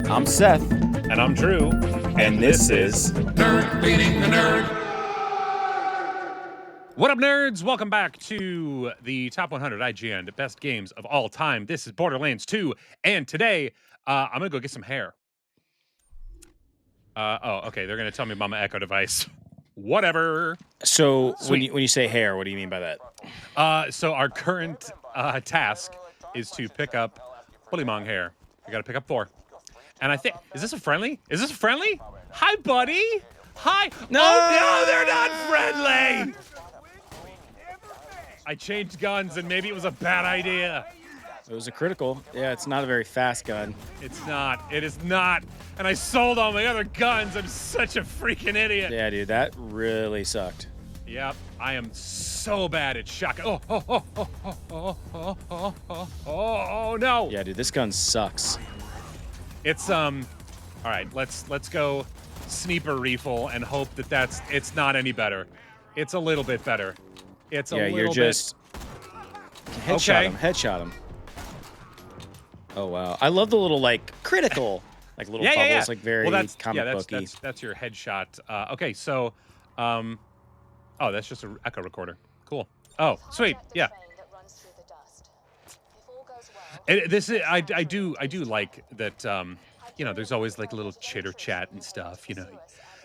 I'm Seth. And I'm Drew. And this is Nerd Meeting the Nerd. What up, nerds? Welcome back to the Top 100 IGN Best Games of All Time. This is Borderlands 2, and today I'm going to go get some hair. Okay. They're going to tell me about my Echo device. Whatever. So when you say hair, what do you mean by that? So our current task is to pick up Bullymong hair. We got to pick up 4. And I think, is this a friendly? Is this a friendly? Hi, buddy. Hi. No. Oh, no, they're not friendly. I changed guns, and maybe it was a bad idea. It was a critical. Yeah, it's not a very fast gun. It's not. It is not. And I sold all my other guns. I'm such a freaking idiot. Yeah, dude, that really sucked. Yep. I am so bad at shotgun. Oh, no. Yeah, dude, this gun sucks. It's, all right, let's go sniper rifle and hope that it's not any better. It's a little bit better. It's a little bit. Yeah, you're just headshot Okay. him. Headshot him. Oh wow, I love the little like critical, like little bubbles, like very comic booky. That's your headshot. Okay, so, oh, that's just an echo recorder. Cool. Oh, sweet. Yeah. I do like that. You know, there's always like a little chitter chat and stuff. You know,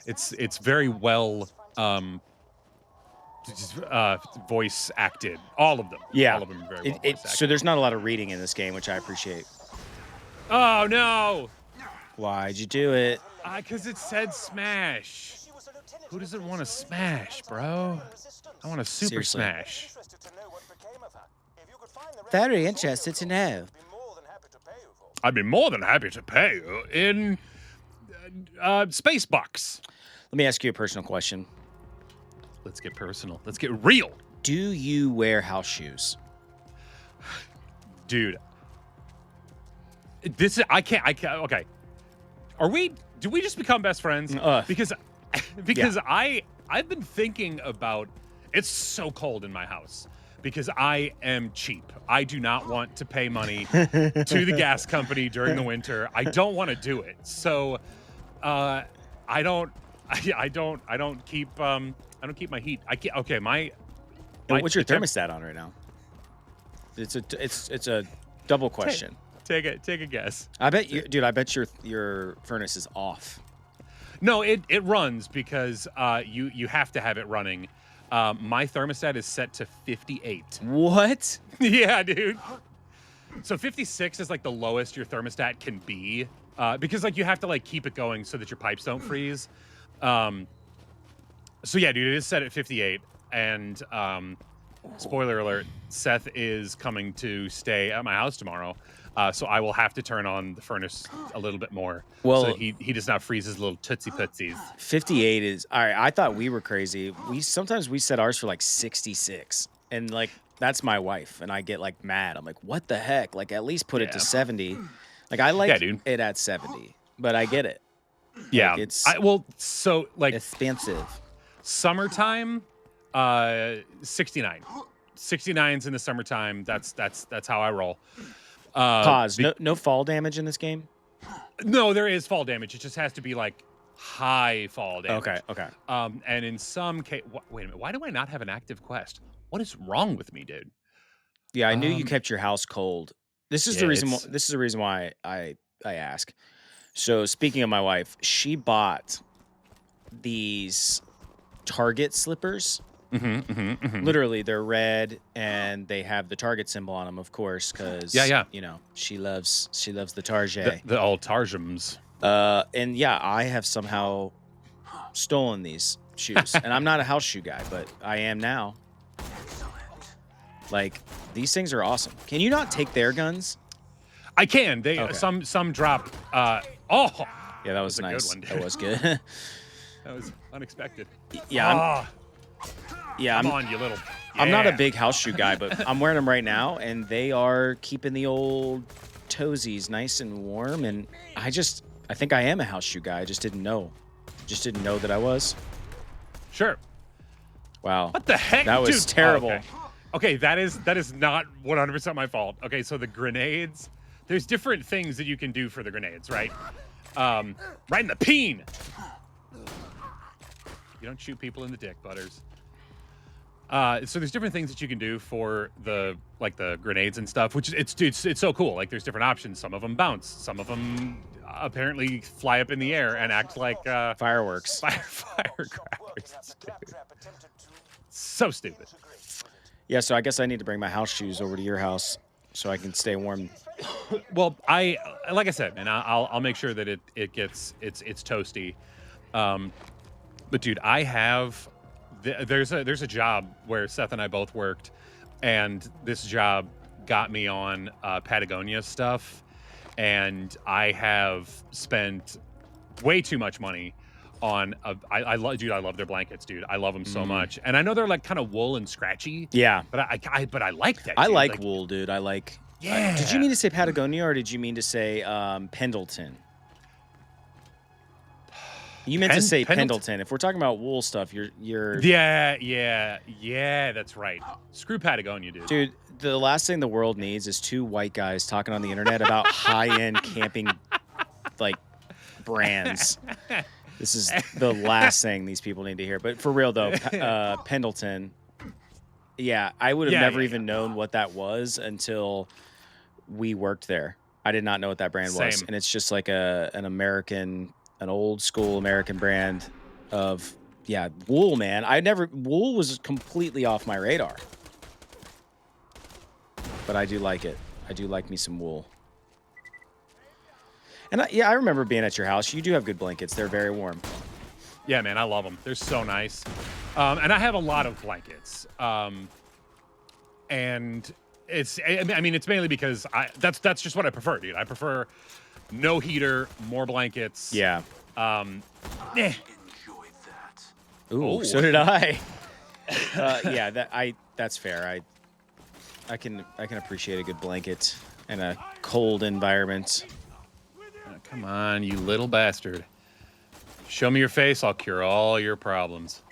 it's very well voice acted. All of them. Yeah. All of them are very well voice acted. So there's not a lot of reading in this game, which I appreciate. Oh no! Why'd you do it? Because it said smash. Who doesn't want to smash, bro? I want to super Seriously. smash. Very interested to know. I'd be more than happy to pay you in space bucks. Let me ask you a personal question. Let's get personal. Let's get real. Do you wear house shoes? Dude. I can't, okay. Do we just become best friends? Because yeah. I've been thinking about, it's so cold in my house because I am cheap. I do not want to pay money to the gas company during the winter. I don't want to do it. So, I don't keep my heat. What's your thermostat on right now? It's a double question. Take a guess. I bet your furnace is off. No, it runs because you have to have it running. My thermostat is set to 58. What? Yeah, dude. So 56 is like the lowest your thermostat can be because like you have to like keep it going so that your pipes don't freeze. So yeah, dude, it is set at 58. And spoiler alert, Seth is coming to stay at my house tomorrow. So I will have to turn on the furnace a little bit more so that he does not freeze his little tootsie pootsies. 58 is all right. I thought we were crazy. Sometimes we set ours for like 66, and like that's my wife, and I get like mad. I'm like, what the heck? Like at least put it to 70. Like I like it at 70, but I get it. Yeah, like, it's so like expensive. Summertime, 69. 69's in the summertime. That's how I roll. Pause. No fall damage in this game? No, there is fall damage. It just has to be like high fall damage. Okay. And in some case, wait a minute. Why do I not have an active quest? What is wrong with me, dude? Yeah, I knew you kept your house cold. This is the reason. This is the reason why I ask. So speaking of my wife, she bought these Target slippers. Literally, they're red and they have the Target symbol on them, of course, because you know she loves the Target. The old Tarjums. And yeah, I have somehow stolen these shoes, and I'm not a house shoe guy, but I am now. Like these things are awesome. Can you not take their guns? I can. They some drop. Yeah, that was nice. Good one, that was good. That was unexpected. Yeah. Come on, you little. Yeah. I'm not a big house shoe guy, but I'm wearing them right now, and they are keeping the old toesies nice and warm. And I think I am a house shoe guy. I just didn't know. That I was. Sure. Wow. What the heck? That was terrible. Okay, that is not 100% my fault. Okay, so the grenades, there's different things that you can do for the grenades, right? Right in the peen. You don't shoot people in the dick, Butters. So there's different things that you can do for the grenades and stuff, which it's so cool. Like there's different options. Some of them bounce. Some of them apparently fly up in the air and act like fireworks. Firecrackers. Dude. So stupid. Yeah, so I guess I need to bring my house shoes over to your house so I can stay warm. Well, like I said, man, I'll make sure that it gets it's toasty. But dude, I have there's a job where Seth and I both worked, and this job got me on Patagonia stuff, and I have spent way too much money on I love their blankets, dude. I love them so much, and I know they're like kind of wool and scratchy. Yeah, but I like that. I dude. like wool, dude. I like. Yeah. Did you mean to say Patagonia or did you mean to say Pendleton? You meant to say Pendleton. If we're talking about wool stuff, you're. Yeah. That's right. Screw Patagonia, dude. Dude, the last thing the world needs is two white guys talking on the internet about high-end camping, like, brands. This is the last thing these people need to hear. But for real though, Pendleton. Yeah, I would have never even known what that was until we worked there. I did not know what that brand was, and it's just like an old school American brand of wool, man. Wool was completely off my radar, but I do like it. I do like me some wool. And I remember being at your house. You do have good blankets. They're very warm. Yeah, man, I love them. They're so nice. And I have a lot of blankets. And it's mainly because that's just what I prefer, dude. I prefer no heater, more blankets. Yeah. Enjoy that. Ooh, so did I. That's fair. I can appreciate a good blanket and a cold environment. Come on, you little bastard. Show me your face, I'll cure all your problems.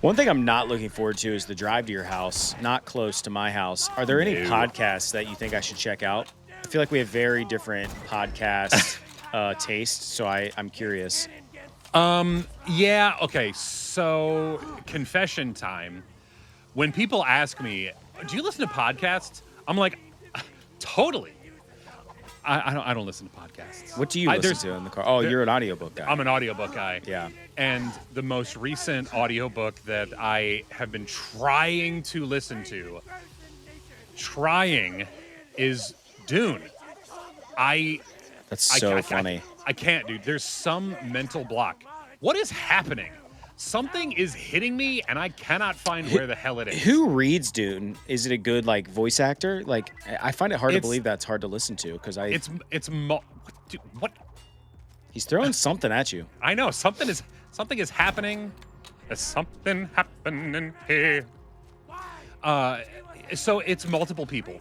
One thing I'm not looking forward to is the drive to your house, not close to my house. Are there any podcasts that you think I should check out? I feel like we have very different podcast tastes, so I'm curious. Yeah, okay, so confession time. When people ask me, do you listen to podcasts? I'm like, totally. I don't listen to podcasts. What do you listen to in the car? Oh, you're an audiobook guy. I'm an audiobook guy. Yeah. And the most recent audiobook that I have been trying to listen to, is Dune. That's so funny. I can't, dude. There's some mental block. What is happening? Something is hitting me, and I cannot find where the hell it is. Who reads Dune? Is it a good voice actor? I find it hard to believe that's hard to listen to because dude, what? He's throwing something at you. I know something is happening. There's something happening here. So it's multiple people,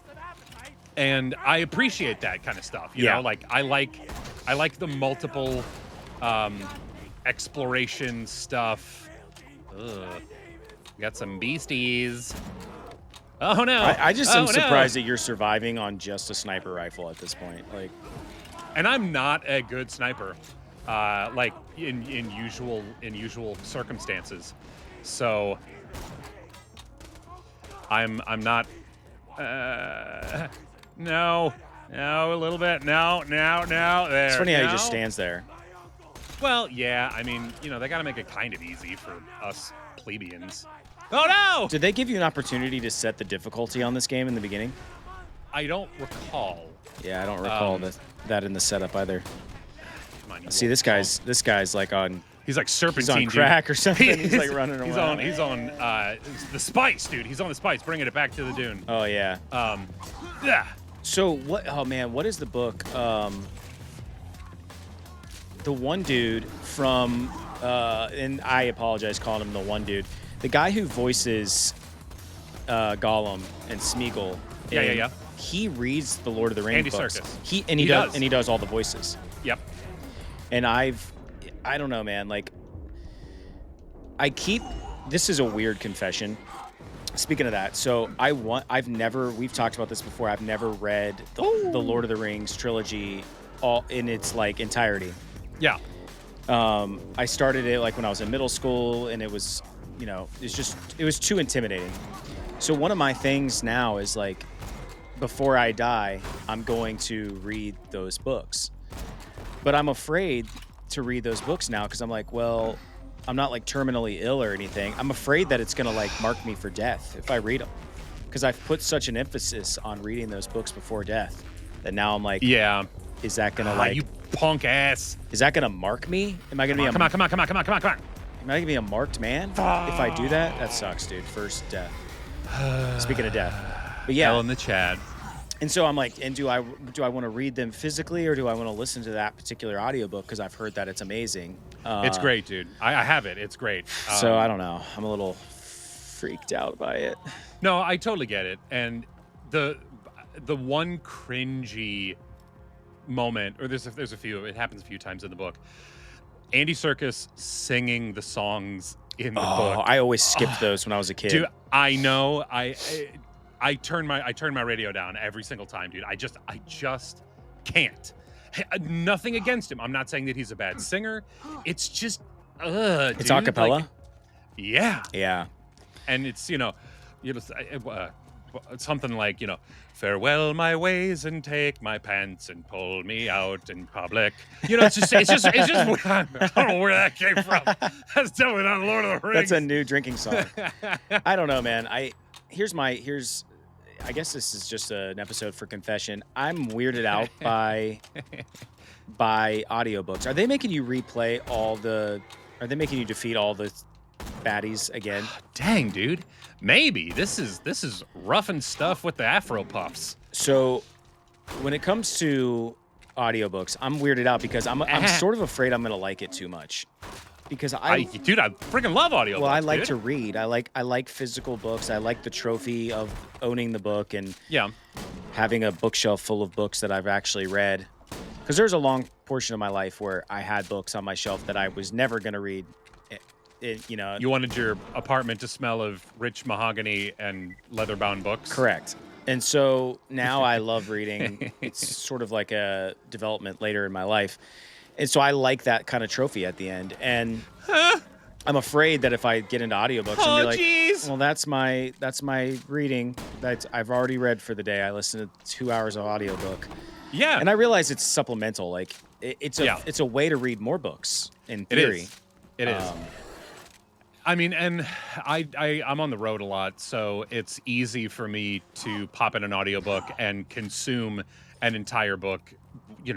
and I appreciate that kind of stuff. You know, I like the multiple. Exploration stuff. Ugh. Got some beasties. Oh no! I just am surprised that you're surviving on just a sniper rifle at this point. And I'm not a good sniper, in usual circumstances. So I'm not. No, a little bit. No. There. It's funny how he just stands there. Well, yeah, I mean, they got to make it kind of easy for us plebeians. Oh, no! Did they give you an opportunity to set the difficulty on this game in the beginning? I don't recall. Yeah, I don't recall that in the setup either. Come on, see, this guy's like on... He's like serpentine, he's on crack or something. He's like running around. He's on the spice, dude. He's on the spice, bringing it back to the Dune. Oh, yeah. Yeah. So, what is the book... the one dude from, and I apologize calling him the one dude, the guy who voices Gollum and Smeagol. Yeah. He reads the Lord of the Rings books. Serkis. He does all the voices. Yep. And I don't know, man. This is a weird confession. speaking of that, so we've talked about this before. I've never read the Lord of the Rings trilogy all in its like entirety. Yeah. I started it like when I was in middle school, and it was, it was too intimidating. So one of my things now is like, before I die, I'm going to read those books. But I'm afraid to read those books now because I'm like, well, I'm not like terminally ill or anything. I'm afraid that it's going to like mark me for death if I read them. Because I've put such an emphasis on reading those books before death that now I'm like, yeah, is that going to like... you punk ass. Is that going to mark me? Am I going to be Come on. Am I going to be a marked man if I do that? That sucks, dude. First death. Speaking of death. But yeah. Hell in the chat. And so I'm like, and do I want to read them physically, or do I want to listen to that particular audiobook because I've heard that it's amazing? It's great, dude. I have it. It's great. So I don't know. I'm a little freaked out by it. No, I totally get it. And the one cringy moment, or there's a few. It happens a few times in the book. Andy Serkis singing the songs in the book. I always skipped those when I was a kid. Dude, I know. I turn my radio down every single time, dude. I just can't. Nothing against him. I'm not saying that he's a bad singer. It's just, it's a cappella? Like, yeah. Yeah. And it's, something like, farewell my ways and take my pants and pull me out in public. It's just I don't know where that came from. That's definitely not Lord of the Rings. That's a new drinking song. I don't know, man. I guess this is just an episode for confession. I'm weirded out by audiobooks. Are they making you replay are they making you defeat all the baddies again? Dang, dude. Maybe. This is roughing stuff with the Afro Puffs. So when it comes to audiobooks, I'm weirded out because I'm sort of afraid I'm going to like it too much. Because I freaking love audiobooks. Well, I like to read. I like physical books. I like the trophy of owning the book and having a bookshelf full of books that I've actually read. Because there's a long portion of my life where I had books on my shelf that I was never going to read. You wanted your apartment to smell of rich mahogany and leather-bound books? Correct. And so now I love reading. It's sort of like a development later in my life. And so I like that kind of trophy at the end. And I'm afraid that if I get into audiobooks, I'm going to be like, well, that's my reading. I've already read for the day. I listened to 2 hours of audiobook. Yeah. And I realize it's supplemental. Like it's a way to read more books in theory. It is. I mean, and I'm on the road a lot, so it's easy for me to pop in an audiobook and consume an entire book,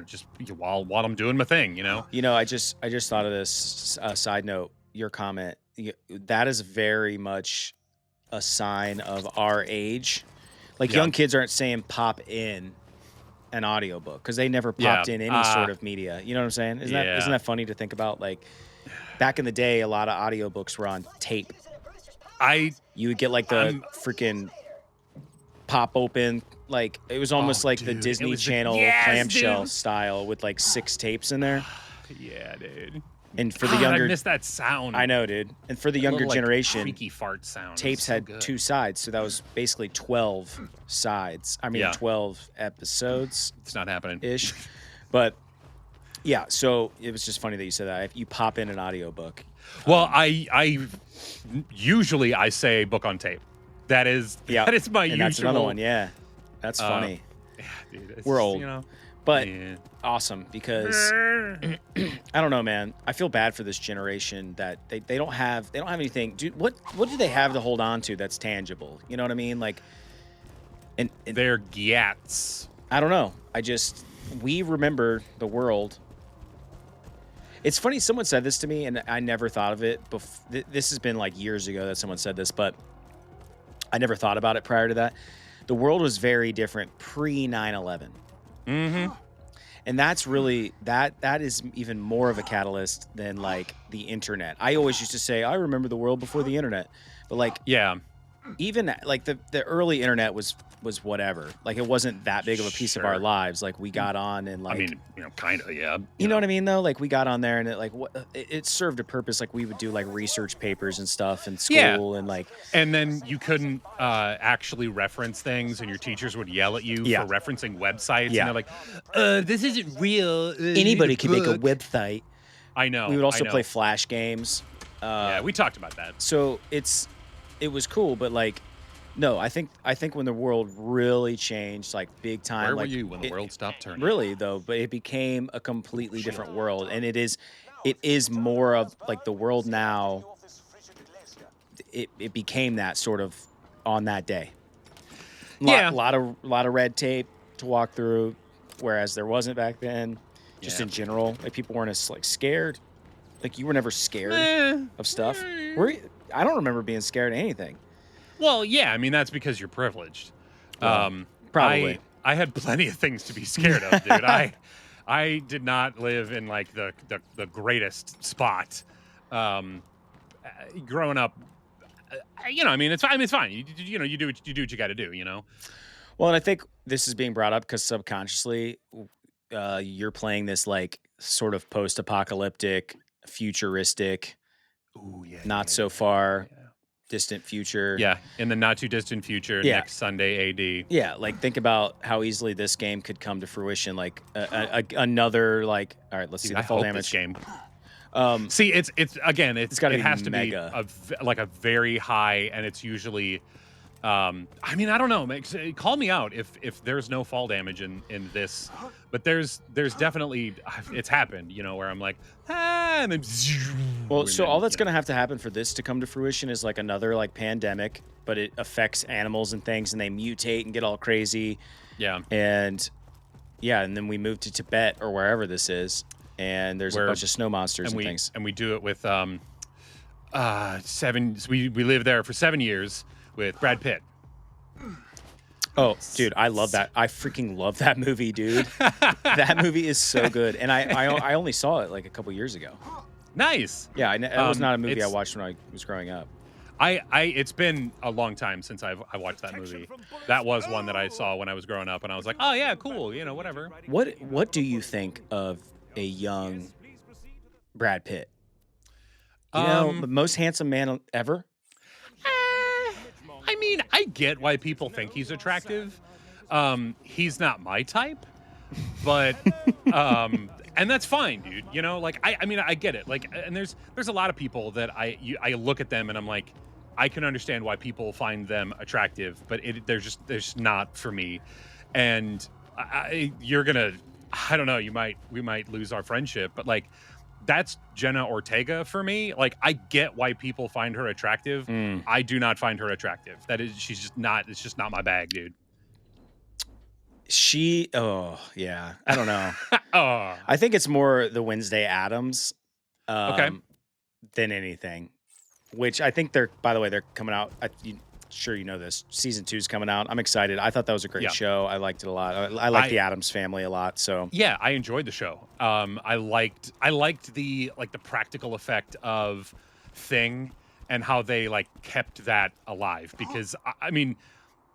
just while I'm doing my thing, I just thought of this side note, your comment. That is very much a sign of our age. Like young kids aren't saying pop in an audiobook because they never popped in any sort of media. You know what I'm saying? Isn't that funny to think about? Like back in the day, a lot of audiobooks were on tape. You would get like the freaking pop open, like it was almost like the Disney Channel clamshell style with like 6 tapes in there. Yeah, dude. And for the younger, I miss that sound. I know, dude. And for the younger generation, creaky fart sound. Tapes had 2 sides, so that was basically 12 sides. I mean, 12 episodes. It's not happening ish, but yeah. So it was just funny that you said that. If you pop in an audiobook. Well, I usually say book on tape. That is my usual. That's another one. Yeah, that's funny. Yeah, dude. We're old, but awesome because I don't know, man. I feel bad for this generation that they don't have anything. Dude, what do they have to hold on to that's tangible? You know what I mean? Like, and they're gyats. I don't know. We remember the world. It's funny. Someone said this to me, and I never thought of it. This has been like years ago that someone said this, but I never thought about it prior to that. The world was very different pre 9/11. Mm-hmm. And that's really that is even more of a catalyst than like the internet. I always used to say I remember the world before the internet, but like even like the early internet was whatever. Like it wasn't that big of a piece of our lives. Like we got on and like, I mean, kind of, yeah. You know what I mean though? Like we got on there and it served a purpose. Like we would do like research papers and stuff in school and like. And then you couldn't actually reference things, and your teachers would yell at you for referencing websites. Yeah. And they're like, this isn't real. Anybody can make a website. I know. We would also play Flash games. Yeah, we talked about that. So it was cool, but like, no, I think when the world really changed, like big time. Where like, were you when the world stopped turning? Really though, but it became a completely different world, and it is more of like the world now. It became that sort of on that day. A lot of red tape to walk through, whereas there wasn't back then. Just in general, like people weren't as like scared. Like you were never scared of stuff. I don't remember being scared of anything. Well, yeah, I mean that's because you're privileged. Probably. I had plenty of things to be scared of, dude. I did not live in like the greatest spot. Growing up, I mean it's fine. You do what you got to do, you know. Well, and I think this is being brought up because subconsciously, you're playing this like sort of post-apocalyptic, futuristic, not so far distant future. Yeah, in the not too distant future, next Sunday AD. Yeah, like think about how easily this game could come to fruition. Like another like, all right, let's see the full damage game. See, it's again, it has to be a very high, and it's usually. I mean, I don't know. Call me out if there's no fall damage in this, but there's definitely it's happened. You know, where I'm like, and then. Well, so all that's gonna have to happen for this to come to fruition is like another like pandemic, but it affects animals and things, and they mutate and get all crazy. Yeah. And then we move to Tibet or wherever this is, and there's a bunch of snow monsters and things. And we do it with we live there for 7 years. With Brad Pitt. Oh, dude, I love that. I freaking love that movie, dude. That movie is so good. And I only saw it like a couple years ago. Nice. Yeah, it was not a movie I watched when I was growing up. It's been a long time since I watched that movie. That was one that I saw when I was growing up, and I was like, oh yeah, cool, whatever. What do you think of a young Brad Pitt? The most handsome man ever? I mean, I get why people think he's attractive. He's not my type, but and that's fine, dude. Like I mean, I get it. Like, and there's a lot of people that I look at them and I'm like, I can understand why people find them attractive, but they're just not for me. And I don't know, we might lose our friendship, but like. That's Jenna Ortega for me. Like, I get why people find her attractive. I do not find her attractive. She's just not. It's just not my bag, dude. I don't know. I think it's more the Wednesday Addams, than anything. Which I think they're coming out. Sure, you know this. Season 2 is coming out. I'm excited. I thought that was a great show. I liked it a lot. I like the Addams Family a lot. So yeah, I enjoyed the show. I liked the practical effect of Thing and how they like kept that alive. Because I mean,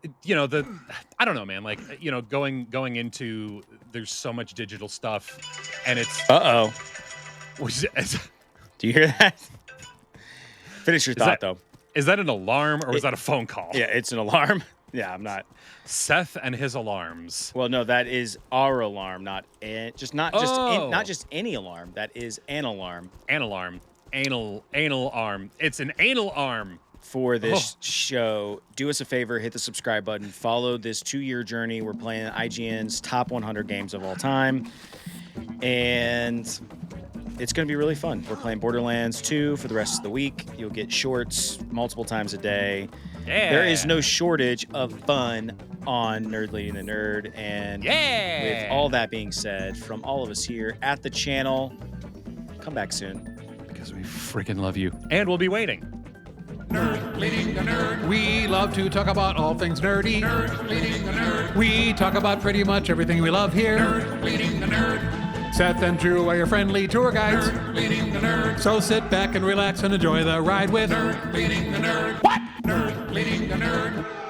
I don't know, man. Like going into there's so much digital stuff, and it's do you hear that? Finish your thought though. Is that an alarm or was that a phone call? Yeah, it's an alarm. Yeah, I'm not. Seth and his alarms. Well, no, that is our alarm, not just any alarm. That is an alarm. An alarm. Anal arm. It's an anal arm. For this show, do us a favor, hit the subscribe button. Follow this 2-year journey. We're playing IGN's top 100 games of all time. And it's going to be really fun. We're playing Borderlands 2 for the rest of the week. You'll get shorts multiple times a day. Yeah. There is no shortage of fun on Nerd Leading the Nerd. And with all that being said, from all of us here at the channel, come back soon. Because we freaking love you. And we'll be waiting. Nerd Leading the Nerd. We love to talk about all things nerdy. Nerd Leading the Nerd. We talk about pretty much everything we love here. Nerd Leading the Nerd. Seth and Drew are your friendly tour guides. Nerd Leading the Nerd. So sit back and relax and enjoy the ride with Nerd Leading the Nerd. What? Nerd leading the nerd.